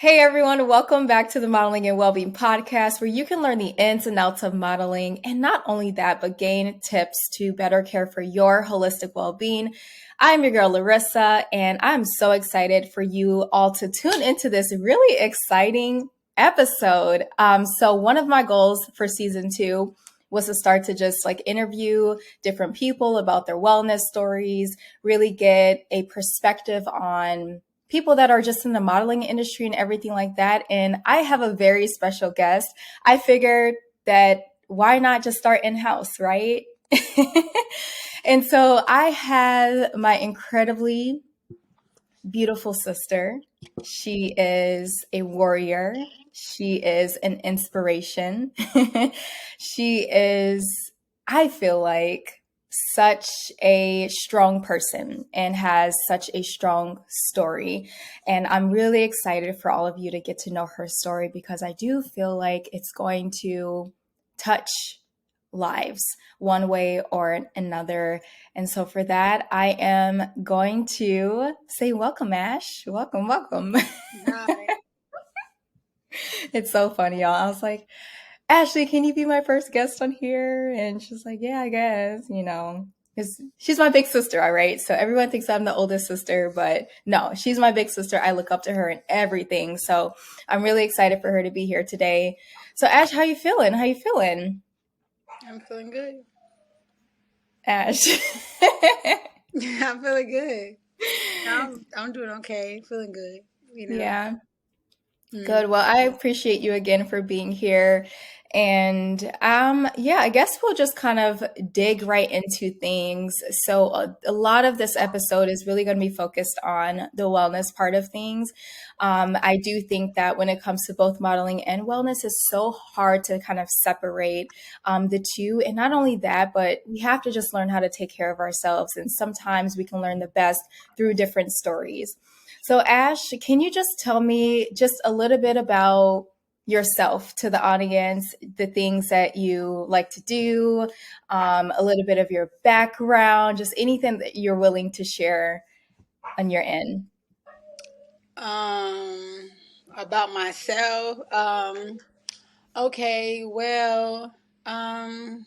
Hey everyone, welcome back to the Modeling and Wellbeing Podcast, where you can learn the ins and outs of modeling, and not only that, but gain tips to better care for your holistic well-being. I'm your girl Larissa, and I'm so excited for you all to tune into this really exciting episode. So one of my goals for season 2 was to start to just interview different people about their wellness stories, really get a perspective on people that are just in the modeling industry and everything like that. And I have a very special guest. I figured that why not just start in-house, right? And so I have my incredibly beautiful sister. She is a warrior. She is an inspiration. She is, I feel like, such a strong person and has such a strong story. And I'm really excited for all of you to get to know her story because I do feel like it's going to touch lives one way or another. And so for that, I am going to say welcome, Ash. Welcome, welcome. Hi. It's so funny, y'all. I was like, Ashlie, can you be my first guest on here? And she's like, yeah, I guess, because she's my big sister, all right? So everyone thinks I'm the oldest sister, but no, she's my big sister. I look up to her in everything. So I'm really excited for her to be here today. So Ash, how you feeling? How you feeling? I'm feeling good. Ash. I'm feeling good. I'm doing okay. Feeling good. Yeah. Good. Well, I appreciate you again for being here. And yeah, I guess we'll just kind of dig right into things. So a lot of this episode is really going to be focused on the wellness part of things. I do think that when it comes to both modeling and wellness, it's so hard to kind of separate the two. And not only that, but we have to just learn how to take care of ourselves. And sometimes we can learn the best through different stories. So Ash, can you just tell me just a little bit about yourself to the audience, the things that you like to do, a little bit of your background, just anything that you're willing to share on your end? About myself. Okay, well, I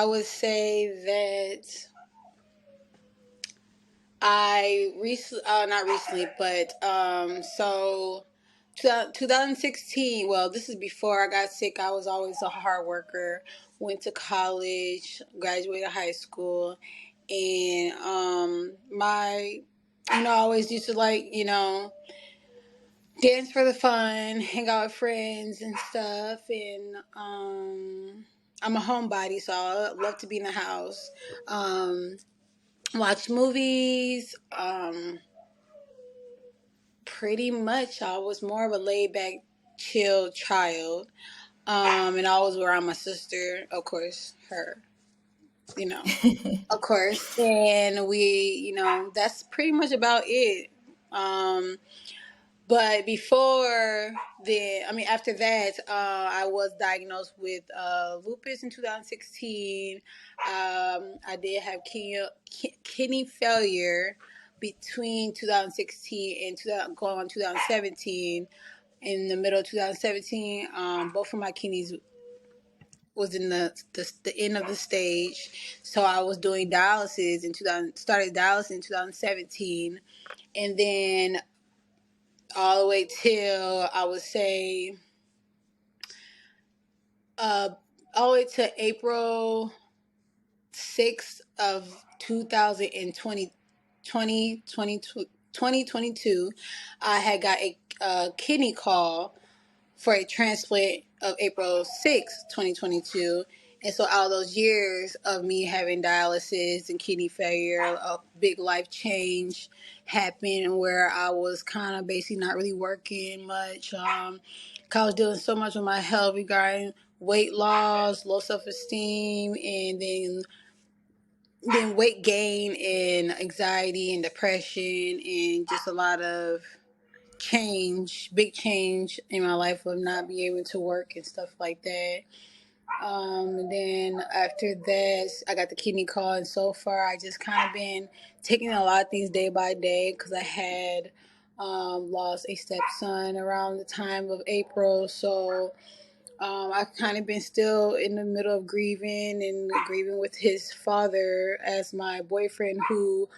would say that I recently, not recently, but so 2016. Well, this is before I got sick. I was always a hard worker. Went to college, graduated high school, and I always used to dance for the fun, hang out with friends and stuff, and I'm a homebody, so I love to be in the house. Um, Watch movies. Pretty much, I was more of a laid back, chill child. And I was around my sister, of course, her, you know, of course. And that's pretty much about it. Um, but after that, I was diagnosed with lupus in 2016. I did have kidney failure between 2016 and going on 2017. In the middle of 2017, both of my kidneys was in the end of the stage, so I was doing dialysis in 2000. Started dialysis in 2017, and then all the way till I would say uh all the way to April 6th of 2020, 2022, I had got a kidney call for a transplant of April 6th, 2022. And so all those years of me having dialysis and kidney failure, a big life change happened where I was kind of basically not really working much. 'Cause I was dealing so much with my health regarding weight loss, low self-esteem, and then weight gain and anxiety and depression and just a lot of big change in my life of not being able to work and stuff like that. And then after that, I got the kidney call, and so far I just kind of been taking a lot of things day by day because I had Lost a stepson around the time of April. So I've kind of been still in the middle of grieving and grieving with his father as my boyfriend, who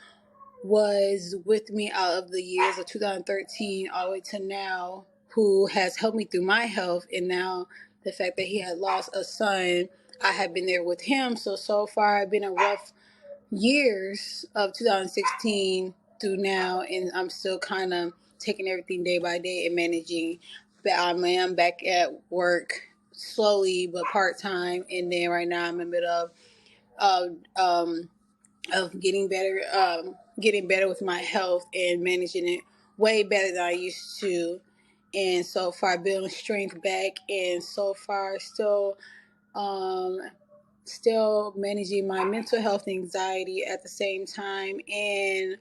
was with me out of the years of 2013 all the way to now, who has helped me through my health. And now the fact that he had lost a son, I have been there with him. So far, I've been a rough years of 2016 through now, and I'm still kind of taking everything day by day and managing. But I am back at work slowly but part time, and then right now I'm in the middle of getting better with my health and managing it way better than I used to. And so far, building strength back, and so far um, still managing my mental health and anxiety at the same time. And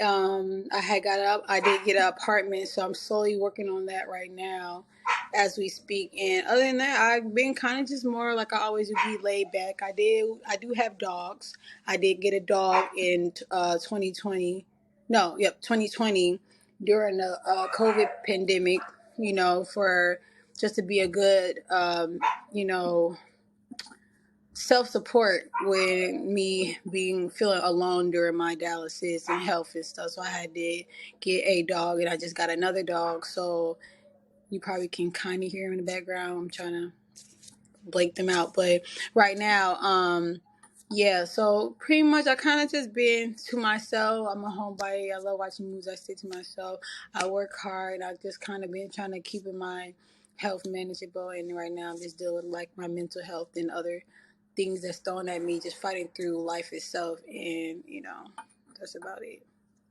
I did get an apartment, so I'm slowly working on that right now as we speak. And other than that, I've been kind of just more like I always would, be laid back. I do have dogs. I did get a dog in 2020. No, yep, 2020 during the COVID pandemic, for just to be a good, you know, self support with me being feeling alone during my dialysis and health and stuff. So I had to get a dog, and I just got another dog. So you probably can kind of hear him in the background. I'm trying to blank them out, but right now, yeah. So pretty much, I kind of just been to myself. I'm a homebody. I love watching movies. I stay to myself. I work hard. I just kind of been trying to keep my health manageable, and right now I'm just dealing with like my mental health and other things that's thrown at me, just fighting through life itself, and that's about it.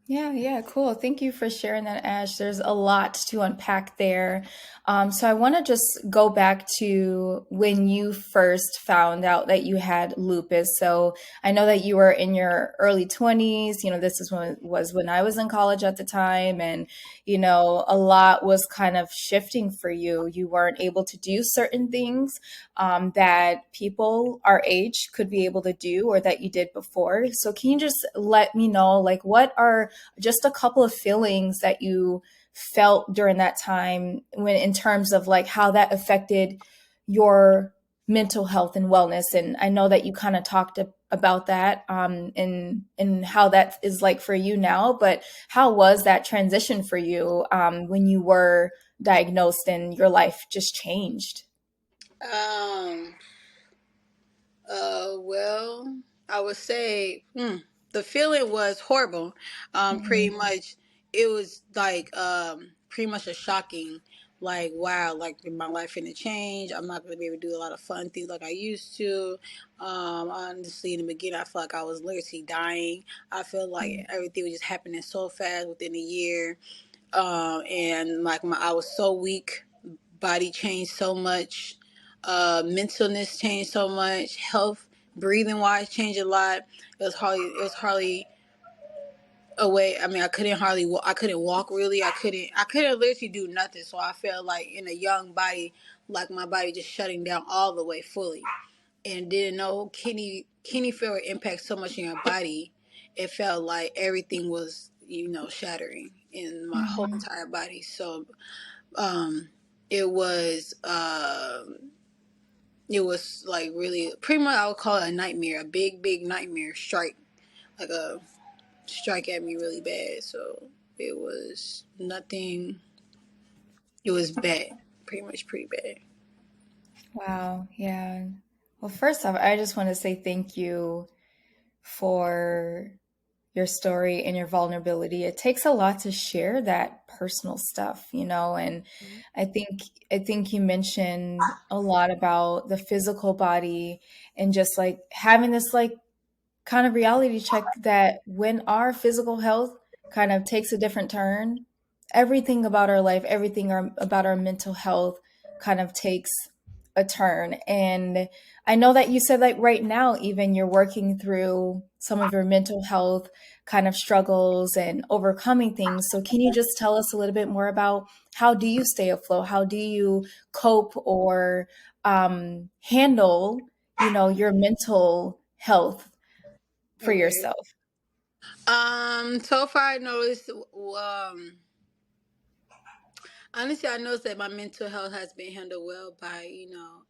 Yeah, cool. Thank you for sharing that, Ash. There's a lot to unpack there. So I want to just go back to when you first found out that you had lupus. So I know that you were in your early 20s. This is when I was in college at the time, and a lot was kind of shifting for you. You weren't able to do certain things that people our age could be able to do or that you did before. So can you just let me know, like, what are just a couple of feelings that you felt during that time, when in terms of like how that affected your mental health and wellness? And I know that you kind of talked about that and how that is like for you now, but how was that transition for you when you were diagnosed and your life just changed? Um, well, I would say the feeling was horrible. Pretty Mhm. much, it was like pretty much a shocking, like wow, like my life finna change. I'm not gonna be able to do a lot of fun things like I used to. Honestly, in the beginning, I felt like I was literally dying. I feel like everything was just happening so fast within a year, and like I was so weak. Body changed so much, mentalness changed so much, health, breathing wise changed a lot. It was hardly a way. I mean, I couldn't walk really. I couldn't literally do nothing. So I felt like in a young body, like my body just shutting down all the way fully, and didn't know kidney failure impacts so much in your body. It felt like everything was shattering in my whole Mhm. entire body. So um, it was like really pretty much I would call it a nightmare, a big nightmare strike, like a strike at me really bad. So it was nothing. It was bad, pretty much pretty bad. Wow. Yeah. Well, first off, I just want to say thank you for your story and your vulnerability. It takes a lot to share that personal stuff, and I think I think you mentioned a lot about the physical body and just like having this like kind of reality check that when our physical health kind of takes a different turn, everything about our life, about our mental health kind of takes a turn. And I know that you said like right now, even you're working through some of your mental health kind of struggles and overcoming things. So can you just tell us a little bit more about how do you stay afloat? How do you cope or handle, your mental health for Okay. yourself? So far I noticed. Honestly, I noticed that my mental health has been handled well by,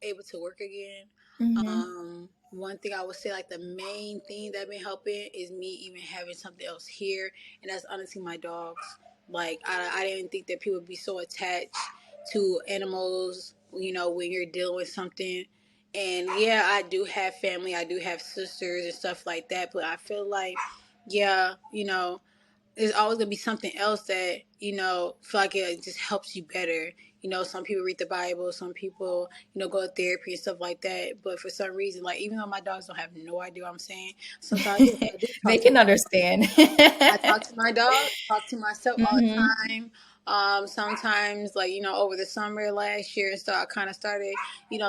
able to work again. Mm-hmm. One thing I would say, like the main thing that been helping is me even having something else here, and that's honestly my dogs. Like I didn't think that people would be so attached to animals, when you're dealing with something. And yeah, I do have family, I do have sisters and stuff like that, but I feel like, yeah, there's always gonna be something else that feel like it just helps you better. Some people read the Bible, some people go to therapy and stuff like that. But for some reason, like even though my dogs don't have no idea what I'm saying, sometimes yes, I do They talk to can my understand. I talk to my dog, talk to myself all the Mm-hmm. time. Sometimes, like, over the summer last year and stuff, I kind of started,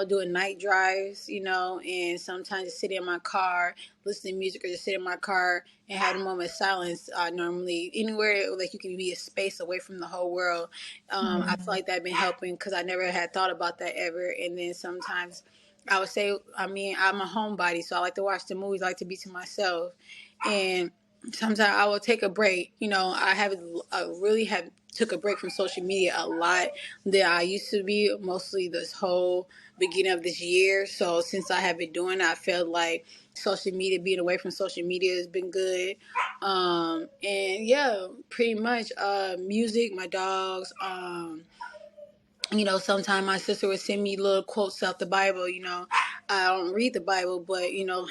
doing night drives, and sometimes just sit in my car, listen to music, or just sit in my car and have a moment of silence. Normally, anywhere like you can be a space away from the whole world. I feel like that been helping because I never had thought about that ever. And then sometimes I would say, I mean, I'm a homebody, so I like to watch the movies, I like to be to myself. And sometimes I will take a break. I really have took a break from social media a lot than I used to be, mostly this whole beginning of this year. So since I have been doing it, I felt like social media, being away from social media has been good. And yeah, pretty much music, my dogs, sometimes my sister would send me little quotes out the Bible. I don't read the Bible, but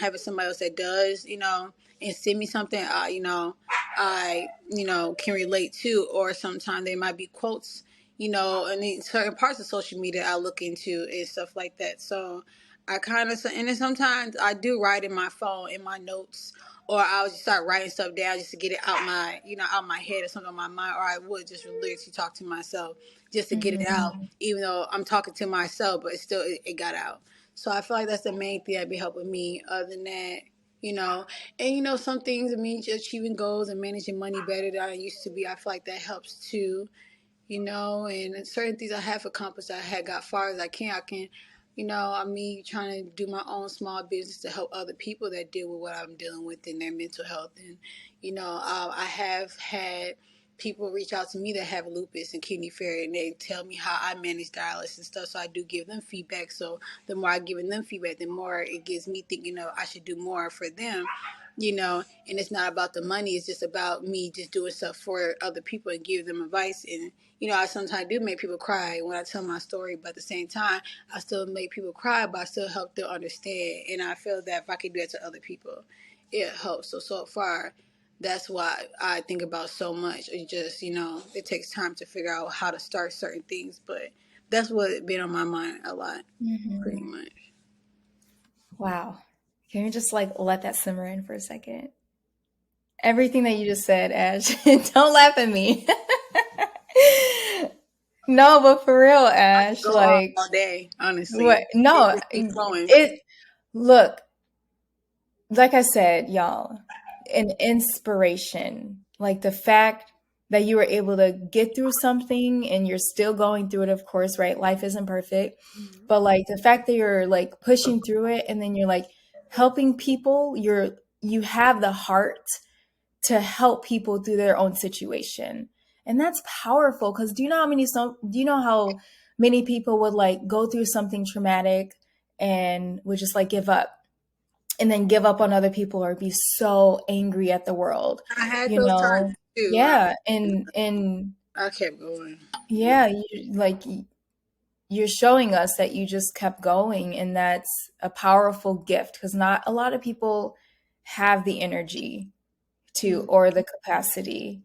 having somebody else that does, and send me something, I can relate to. Or sometimes they might be quotes, and in certain parts of social media I look into and stuff like that. So I kind of, and then sometimes I do write in my phone in my notes, or I'll just start writing stuff down just to get it out my, out my head or something on my mind, or I would just literally talk to myself just to get it Mm-hmm. out, even though I'm talking to myself, but it got out. So I feel like that's the main thing that be helping me. Other than that, and some things, I mean, achieving goals and managing money better than I used to be, I feel like that helps too. And certain things I have accomplished, I had got far as I can, I mean, trying to do my own small business to help other people that deal with what I'm dealing with in their mental health. And, I have had people reach out to me that have lupus and kidney failure, and they tell me how I manage dialysis and stuff. So I do give them feedback. So the more I giving them feedback, the more it gets me thinking, I should do more for them. And it's not about the money. It's just about me just doing stuff for other people and give them advice. And I sometimes do make people cry when I tell my story, but at the same time, I still make people cry, but I still help them understand. And I feel that if I can do that to other people, it helps. So far, that's why I think about so much. It just, it takes time to figure out how to start certain things, but that's what been on my mind a lot, Mm-hmm. pretty much. Wow. Can you just like let that simmer in for a second? Everything that you just said, Ash, don't laugh at me. No, but for real, I could Ash, go on like all day, what? honestly. It No, just be flowing. it, look, like I said, y'all, an inspiration. Like the fact that you were able to get through something and you're still going through it, of course, right? Life isn't perfect. But like the fact that you're like pushing through it and then you're like helping people, you have the heart to help people through their own situation. And that's powerful because do you know how many people would like go through something traumatic and would just like give up and then give up on other people or be so angry at the world, I had you those times know? too. Yeah, and I kept going. yeah, you're showing us that you just kept going, and that's a powerful gift because not a lot of people have the energy to Mm. or the capacity.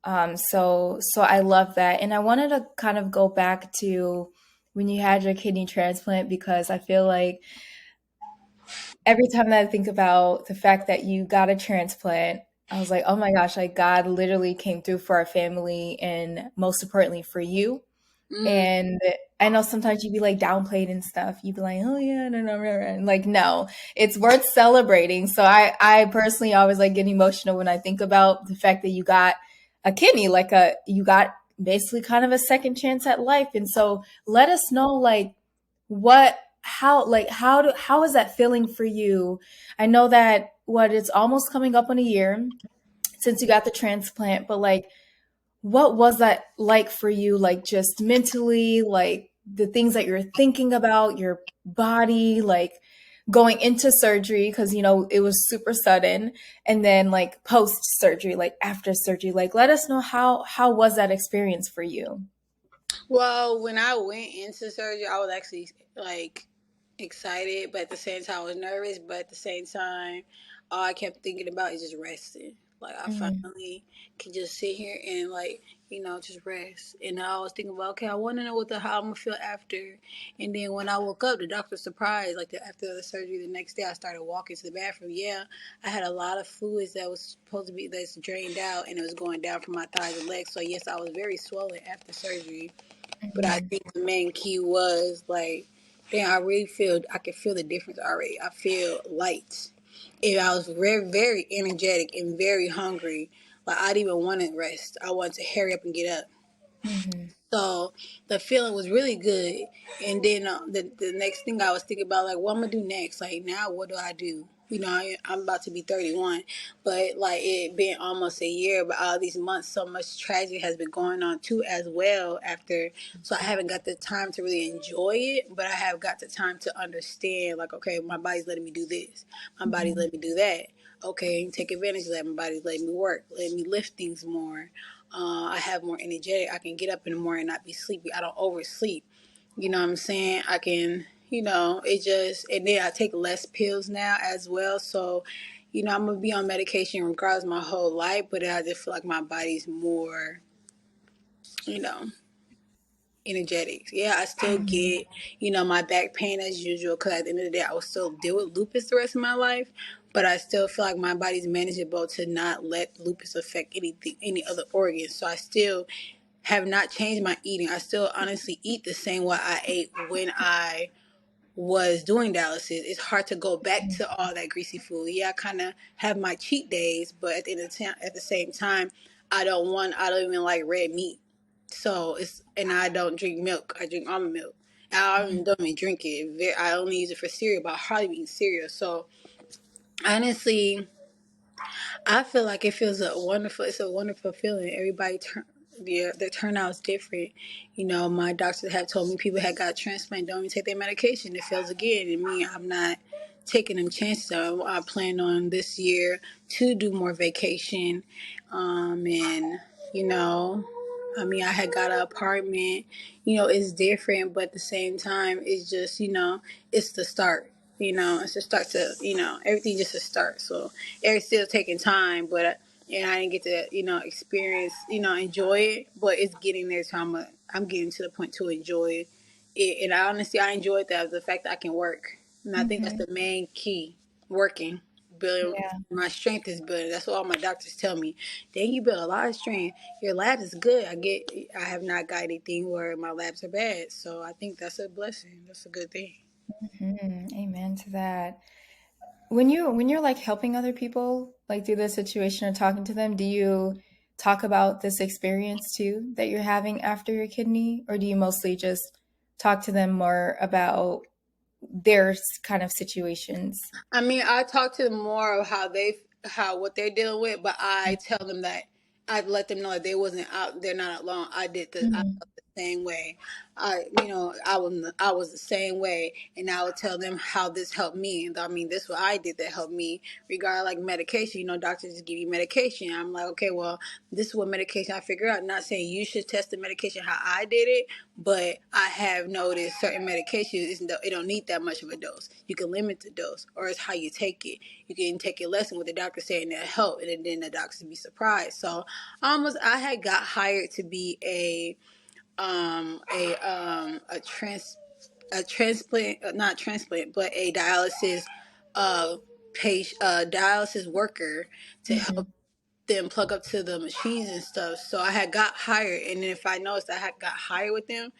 So I love that, and I wanted to kind of go back to when you had your kidney transplant because I feel like every time that I think about the fact that you got a transplant, I was like, oh my gosh, like God literally came through for our family and most importantly for you. Mm. And I know sometimes you'd be like downplayed and stuff. You'd be like, oh yeah, no, no, no, no. And like, no, it's worth celebrating. So I personally always like get emotional when I think about the fact that you got a kidney, you got basically kind of a second chance at life. And so let us know like how is that feeling for you? I know that it's almost coming up on a year since you got the transplant, but like what was that like for you? Like just mentally, like the things that you're thinking about, your body, like going into surgery, because it was super sudden, and then like post surgery, like after surgery. Like let us know how was that experience for you? Well, when I went into surgery, I was actually like excited, but at the same time, I was nervous. But at the same time, all I kept thinking about is just resting. Like I Mm-hmm. finally can just sit here and just rest. And I was thinking about, okay, I want to know how I'm gonna feel after. And then when I woke up, the doctor was surprised. After the surgery, the next day, I started walking to the bathroom. Yeah, I had a lot of fluids that was supposed to be that's drained out, and it was going down from my thighs and legs. So yes, I was very swollen after surgery. But I Mm-hmm. think the main key was like, damn, I could feel the difference already. I feel light. If I was very, very energetic and very hungry, like I didn't even want to rest. I wanted to hurry up and get up. Mm-hmm. So the feeling was really good. And then the next thing I was thinking about, like, what I'm going to do next? Like, now what do I do? I'm about to be 31, but like it been almost a year, but all these months, so much tragedy has been going on too, as well. After, so I haven't got the time to really enjoy it, but I have got the time to understand, like, okay, my body's letting me do this, my body's Mm-hmm. letting me do that. Okay, take advantage of that. My body's letting me work, letting me lift things more. I have more energetic. I can get up in the morning and not be sleepy. I don't oversleep. You know what I'm saying? I can, it just, and then I take less pills now as well. So, I'm going to be on medication regardless my whole life, but I just feel like my body's more, you know, energetic. Yeah, I still Mm-hmm. get, my back pain as usual because at the end of the day, I will still deal with lupus the rest of my life. But I still feel like my body's manageable to not let lupus affect anything, any other organs. So I still have not changed my eating. I still honestly eat the same way I ate when I was doing dialysis. It's hard to go back to all that greasy food. Yeah, I kind of have my cheat days, but at the end of the time, at the same time, I don't even like red meat. So and I don't drink milk. I drink almond milk. Don't even drink it. I only use it for cereal, but I hardly eat cereal. So honestly, I feel like it's a wonderful feeling. Their turnout is different. My doctors have told me people had got transplant don't even take their medication. It fails again. And me, I'm not taking them chances. I plan on this year to do more vacation. And, you know, I had got an apartment. It's different, but at the same time, it's just, it's the start. It's the start to, everything just a start. So it's still taking time, but and I didn't get to experience enjoy it, but it's getting there. So I'm getting to the point to enjoy it, and I enjoyed that the fact that I can work, and I think that's Mm-hmm. the main key. Working, building Yeah. my strength is building. That's what all my doctors tell me. Then you build a lot of strength. Your lab is good. I have not got anything where my labs are bad, so I think that's a blessing. That's a good thing. Mm-hmm. Amen to that. When you're like helping other people like through this situation or talking to them, do you talk about this experience too that you're having after your kidney, or do you mostly just talk to them more about their kind of situations? I talk to them more of how what they're dealing with, but I tell them that I let them know that they wasn't out. They're not alone. I Mm-hmm. felt the same way. I was the same way, and I would tell them how this helped me. And this is what I did that helped me. Regarding like medication, doctors just give you medication. I'm like, okay, well, this is what medication I figure out. Not saying you should test the medication how I did it, but I have noticed certain medications it don't need that much of a dose. You can limit the dose, or it's how you take it. You can take your lesson with the doctor saying that help, and then the doctors be surprised. So I had got hired to be a transplant, not transplant, but a dialysis patient, dialysis worker to Mm-hmm. help them plug up to the machines and stuff. So I had got hired, and then if I noticed I had got hired with them,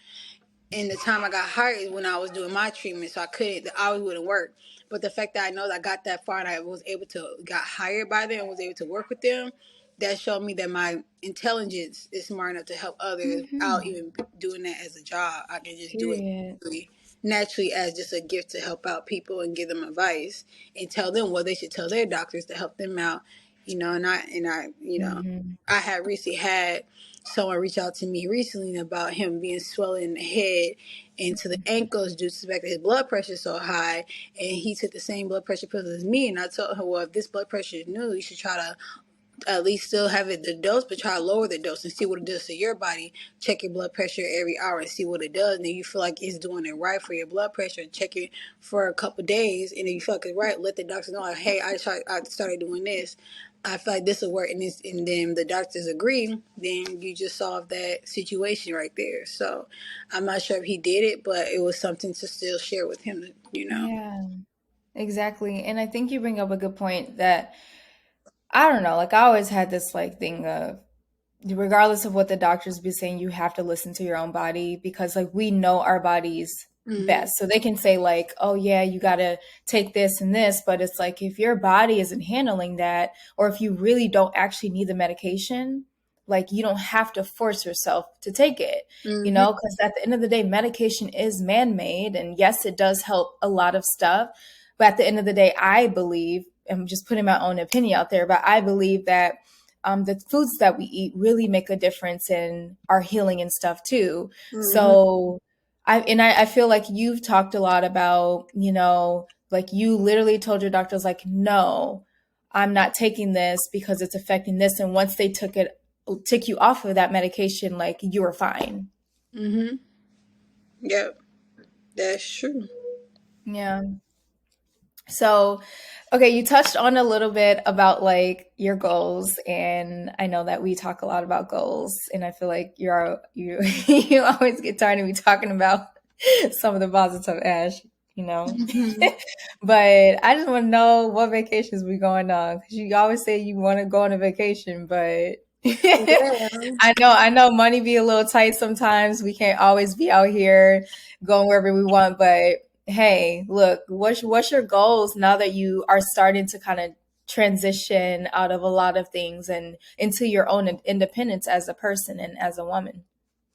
and the time I got hired is when I was doing my treatment, so the hours wouldn't work. But the fact that I know that I got that far and I was able to got hired by them and was able to work with them, that showed me that my intelligence is smart enough to help others without Mm-hmm. even doing that as a job. I can just do it Period. naturally as just a gift to help out people and give them advice and tell them what they should tell their doctors to help them out. I had recently had someone reach out to me recently about him being swollen in the head and to the ankles due to the fact that his blood pressure is so high, and he took the same blood pressure pills as me. And I told him, well, if this blood pressure is new, you should try to at least still have it the dose, but try to lower the dose and see what it does to your body. Check your blood pressure every hour and see what it does. And then you feel like it's doing it right for your blood pressure, and check it for a couple of days. And if you feel like it's right, let the doctor know, like, hey, I started doing this. I feel like this will work, and then the doctors agree. Then you just solve that situation right there. So I'm not sure if he did it, but it was something to still share with him. Yeah, exactly. And I think you bring up a good point that I don't know, like I always had this like thing of regardless of what the doctors be saying, you have to listen to your own body because like we know our bodies Mm-hmm. best. So they can say like, oh yeah, you got to take this and this, but it's like if your body isn't handling that or if you really don't actually need the medication, like you don't have to force yourself to take it, Mm-hmm. because at the end of the day, medication is man-made and yes, it does help a lot of stuff. But at the end of the day, I believe, I'm just putting my own opinion out there, but I believe that the foods that we eat really make a difference in our healing and stuff too. Mm-hmm. So I feel like you've talked a lot about, like you literally told your doctors like, no, I'm not taking this because it's affecting this. And once they took you off of that medication, like you were fine. Mm-hmm. Yep, that's true. Yeah. So, okay, you touched on a little bit about like your goals, and I know that we talk a lot about goals, and I feel like you you always get tired of me talking about some of the positive, Ash, you know. Mm-hmm. But I just want to know what vacations we going on because you always say you want to go on a vacation, but Yeah. I know money be a little tight sometimes. We can't always be out here going wherever we want, but hey, look, what's your goals now that you are starting to kind of transition out of a lot of things and into your own independence as a person and as a woman?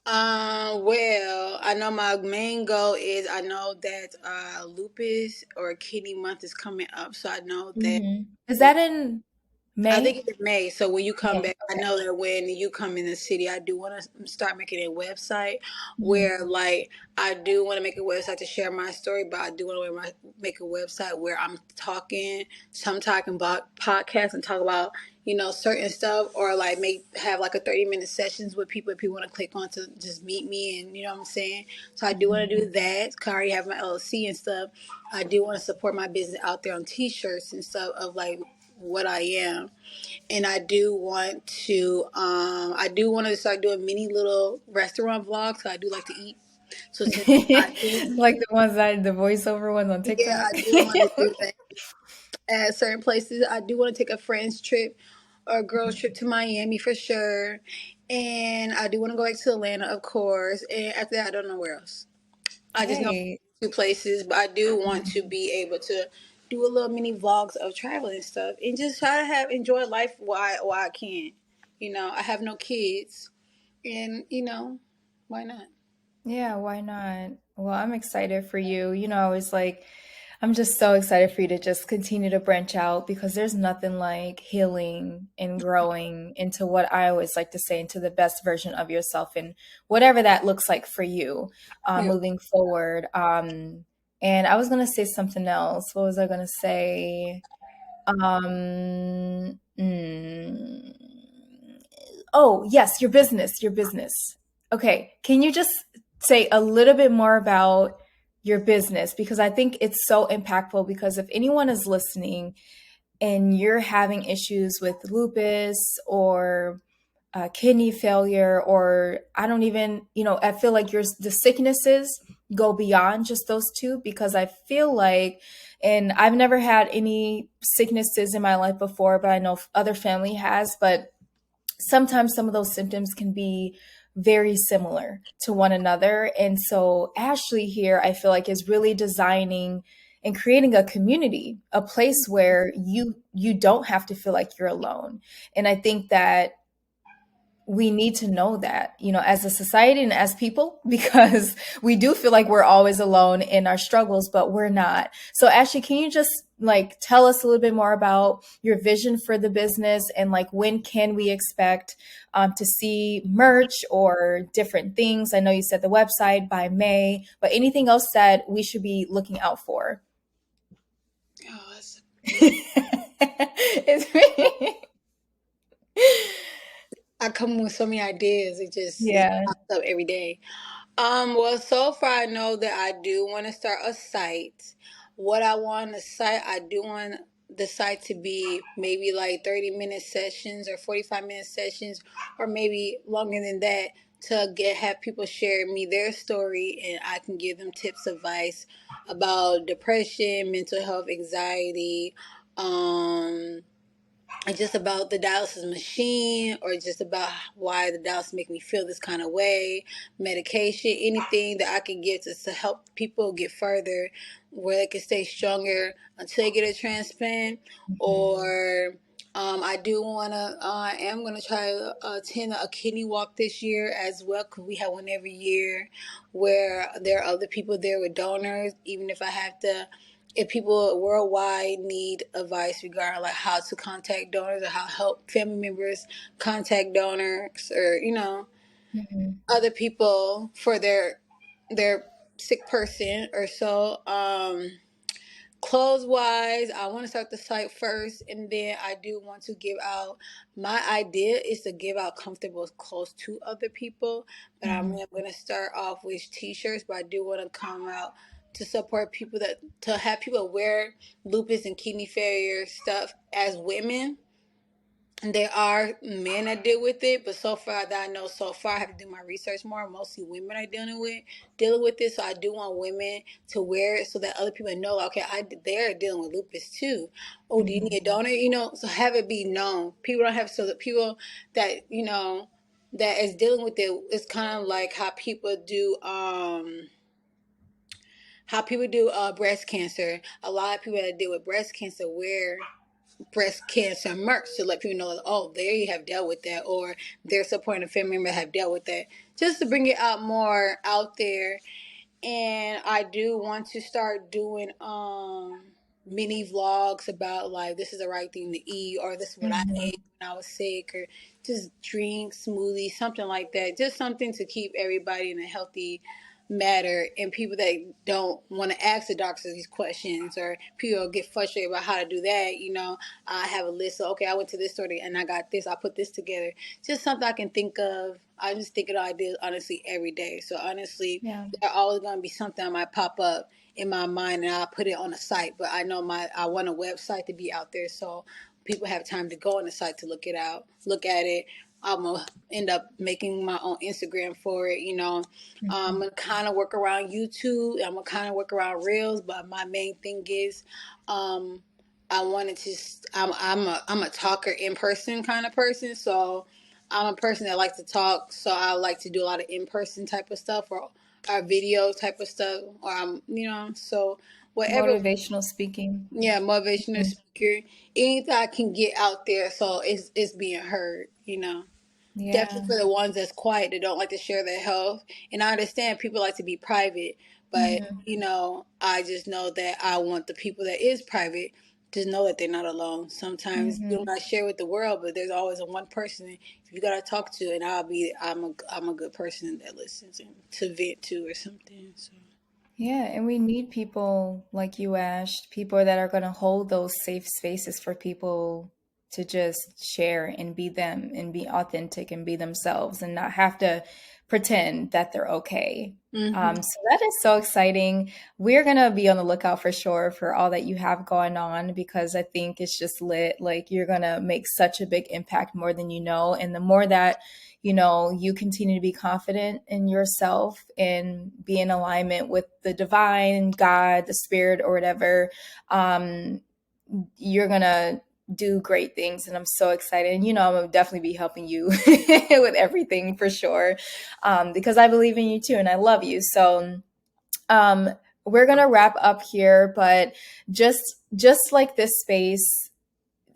Well, I know my main goal is I know that lupus or kidney month is coming up, so I know that Is that in I think May? it's in May. So when you come May. back, I know that when you come in the city, I do want to start making a website Mhm. where, like, I do want to make a website to share my story, but I do want to make a website where I'm talking, some talking about podcasts and talk about, certain stuff, or like have like a 30-minute sessions with people if people want to click on to just meet me, and you know what I'm saying. So I do want to Mhm. do that. 'Cause I already have my LLC and stuff. I do want to support my business out there on T-shirts and stuff of like what I am. And I do want to start doing mini little restaurant vlogs. So I do like to eat. So since I do, Like the ones that the voiceover ones on yeah, TikTok. I do want to do that at certain places. I do want to take a friend's trip or a girl's trip to Miami for sure. And I do want to go back to Atlanta, of course. And after that, I don't know where else. I just know Hey. two places, but I do want to be able to do a little mini vlogs of traveling and stuff, and just try to enjoy life while I can. I have no kids, and why not? Yeah, why not? Well, I'm excited for you. I was like, I'm just so excited for you to just continue to branch out because there's nothing like healing and growing into what I always like to say, into the best version of yourself and whatever that looks like for you Yeah. moving forward. And I was going to say something else. What was I going to say? Um, mm, oh, yes, your business. Okay, can you just say a little bit more about your business? Because I think it's so impactful. Because if anyone is listening and you're having issues with lupus or kidney failure, or I don't even, I feel like the sicknesses go beyond just those two because I feel like, and I've never had any sicknesses in my life before, but I know other family has, but sometimes some of those symptoms can be very similar to one another. And so Ashlie here, I feel like is really designing and creating a community, a place where you don't have to feel like you're alone. And I think that we need to know that, as a society and as people, because we do feel like we're always alone in our struggles, but we're not. So Ashley, can you just tell us a little bit more about your vision for the business, and when can we expect to see merch or different things? I know you said the website by May, but anything else that we should be looking out for? Oh, that's It's really, I come with so many ideas. It yeah. pops up every day. Well, so far I know that I do want to start a site. What I want on the site, I do want the site to be maybe like 30-minute sessions or 45-minute sessions, or maybe longer than that, to have people share me their story, and I can give them tips, advice about depression, mental health, anxiety, um just about the dialysis machine, or just about why the dialysis make me feel this kind of way, medication, anything that I can get to help people get further, where they can stay stronger until they get a transplant. Or I do want to, I am going to try to attend a kidney walk this year as well, because we have one every year where there are other people there with donors. Even if I have to, if people worldwide need advice regarding like how to contact donors, or how to help family members contact donors, or Mhm. other people for their sick person or so. Clothes wise, I want to start the site first, and then I do want to give out. My idea is to give out comfortable clothes to other people, but I'm Mhm. going to start off with t-shirts. But I do want to come out to support people, that to have people wear lupus and kidney failure stuff as women. There are men that deal with it, but so far that I know, so far I have to do my research more. Mostly women are dealing with it. So I do want women to wear it, so that other people know, like, okay, they're dealing with lupus too. Oh, do you need a Mhm. donor? So have it be known. People don't have, so that people that that is dealing with it. It's kind of like how people do breast cancer. A lot of people that deal with breast cancer wear breast cancer merch to let people know, oh, they have dealt with that, or they're supporting a family member that have dealt with that, just to bring it out more out there. And I do want to start doing mini vlogs about, like, this is the right thing to eat, or this is what I Mhm. ate when I was sick, or just drink smoothies, something like that. Just something to keep everybody in a healthy matter, and people that don't want to ask the doctors these questions, or people get frustrated about how to do that. I have a list of, okay, I went to this store and I got this, I put this together. Just something I can think of. I just think of ideas, honestly, every day. So honestly, Yeah. there's always going to be something that might pop up in my mind, and I'll put it on a site. But I know I want a website to be out there, so people have time to go on the site to look at it. I'm gonna end up making my own Instagram for it. I'm Mhm. gonna kind of work around YouTube. I'm gonna kind of work around Reels, but my main thing is, um, I wanted to. I'm a talker in person kind of person, so I'm a person that likes to talk. So I like to do a lot of in person type of stuff, or video type of stuff, or so whatever. Motivational speaking. Yeah, motivational Mhm. speaker. Anything I can get out there, so it's being heard. Definitely Yeah. for the ones that's quiet, that don't like to share their health. And I understand people like to be private, but Mhm. I just know that I want the people that is private to know that they're not alone. Sometimes you don't Mhm. gotta share with the world, but there's always a one person you gotta talk to, and I'm a good person that listens and to vent to or something. So. Yeah, and we need people like you, Ash, people that are going to hold those safe spaces for people to just share and be them and be authentic and be themselves and not have to pretend that they're okay. Hmm. So that is so exciting. We're going to be on the lookout for sure for all that you have going on, because I think it's just lit. Like, you're going to make such a big impact more than you know. And the more that you continue to be confident in yourself and be in alignment with the divine, God, the spirit, or whatever, um, you're going to do great things. And I'm so excited. And, I'm going to definitely be helping you with everything for sure, because I believe in you too. And I love you. So, um, we're going to wrap up here, but just like this space,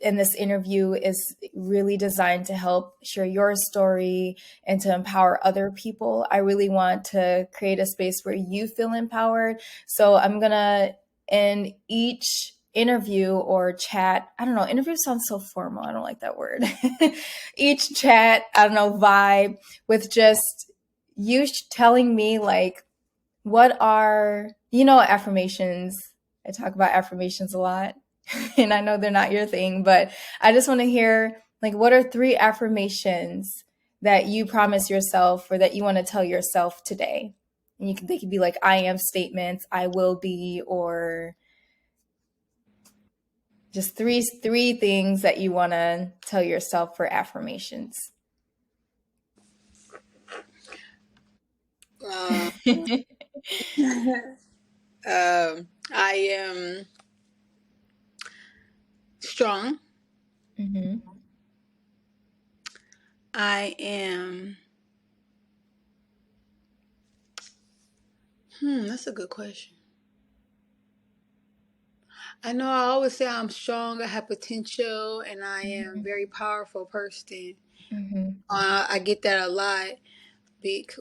and this interview is really designed to help share your story and to empower other people. I really want to create a space where you feel empowered. So I'm going to end each interview or chat. I don't know. Interview sounds so formal. I don't like that word. Each chat, I don't know, vibe with just you telling me like, what are, affirmations. I talk about affirmations a lot and I know they're not your thing, but I just want to hear like, what are 3 affirmations that you promise yourself or that you want to tell yourself today? And they could be like, I am statements, I will be, or just three things that you want to tell yourself for affirmations. I am strong. Mm-hmm. I am. That's a good question. I know I always say I'm strong, I have potential, and I am a very powerful person. Mm-hmm. I get that a lot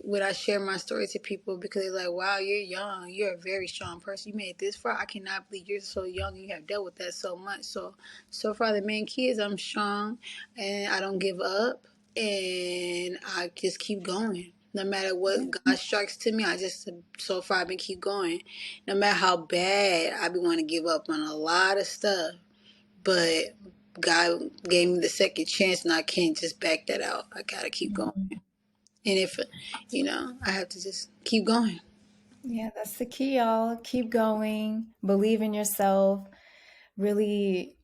when I share my story to people because they're like, wow, you're young. You're a very strong person. You made it this far. I cannot believe you're so young and you have dealt with that so much. So far, the main key is I'm strong and I don't give up and I just keep going. No matter what God strikes to me, so far I've been keep going. No matter how bad I've been wanting to give up on a lot of stuff, but God gave me the second chance and I can't just back that out. I gotta keep going. And if, I have to just keep going. Yeah, that's the key, y'all. Keep going, believe in yourself, really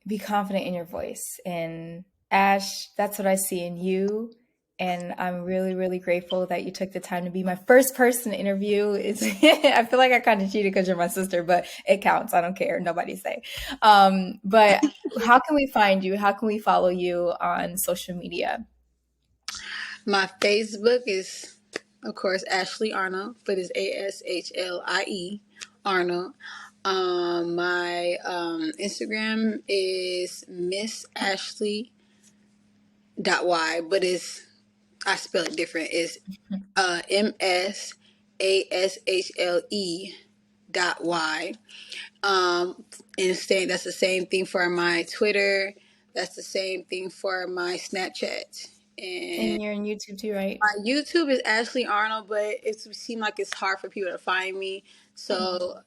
be confident in your voice. And Ash, that's what I see in you. And I'm really, really grateful that you took the time to be my first person interview. I feel like I kind of cheated because you're my sister, but it counts. I don't care. Nobody say. But how can we find you? How can we follow you on social media? My Facebook is, of course, Ashlie Arnold, but it's ASHLIE Arnold. My Instagram is Miss Ashlie .y, but I spell it different. It's MSASHLE.y. And that's the same thing for my Twitter. That's the same thing for my Snapchat. And And you're on YouTube too, right? my YouTube is Ashlie Arnold, but it seems like it's hard for people to find me. So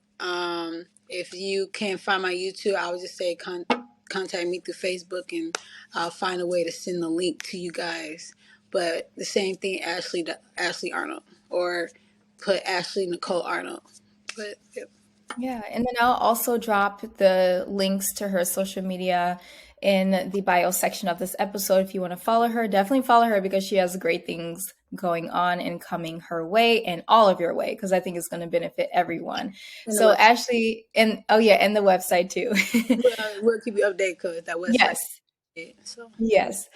if you can't find my YouTube, I would just say contact me through Facebook, and I'll find a way to send the link to you guys. But the same thing, Ashlie Arnold, or put Ashlie Nicole Arnold. But yep. Yeah, and then I'll also drop the links to her social media in the bio section of this episode. If you want to follow her, definitely follow her because she has great things going on and coming her way and all of your way, because I think it's going to benefit everyone. So Ashlie, and the website too. We'll keep you updated because that website. Yes. Yes.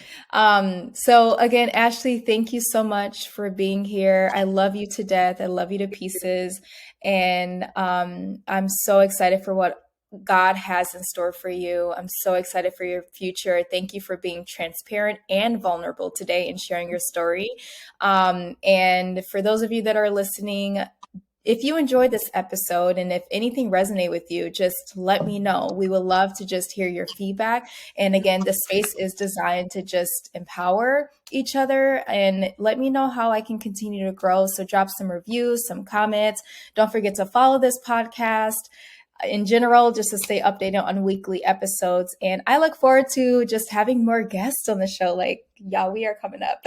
So again, Ashlie, thank you so much for being here. I love you to death. I love you to pieces. And I'm so excited for what God has in store for you. I'm so excited for your future. Thank you for being transparent and vulnerable today and sharing your story. And for those of you that are listening, if you enjoyed this episode and if anything resonated with you, just let me know. We would love to just hear your feedback. And again, the space is designed to just empower each other, and let me know how I can continue to grow. So drop some reviews, some comments. Don't forget to follow this podcast in general, just to stay updated on weekly episodes. And I look forward to just having more guests on the show. Like, y'all, we are coming up.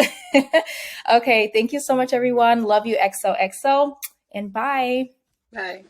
Okay. Thank you so much, everyone. Love you, XOXO. And bye. Bye.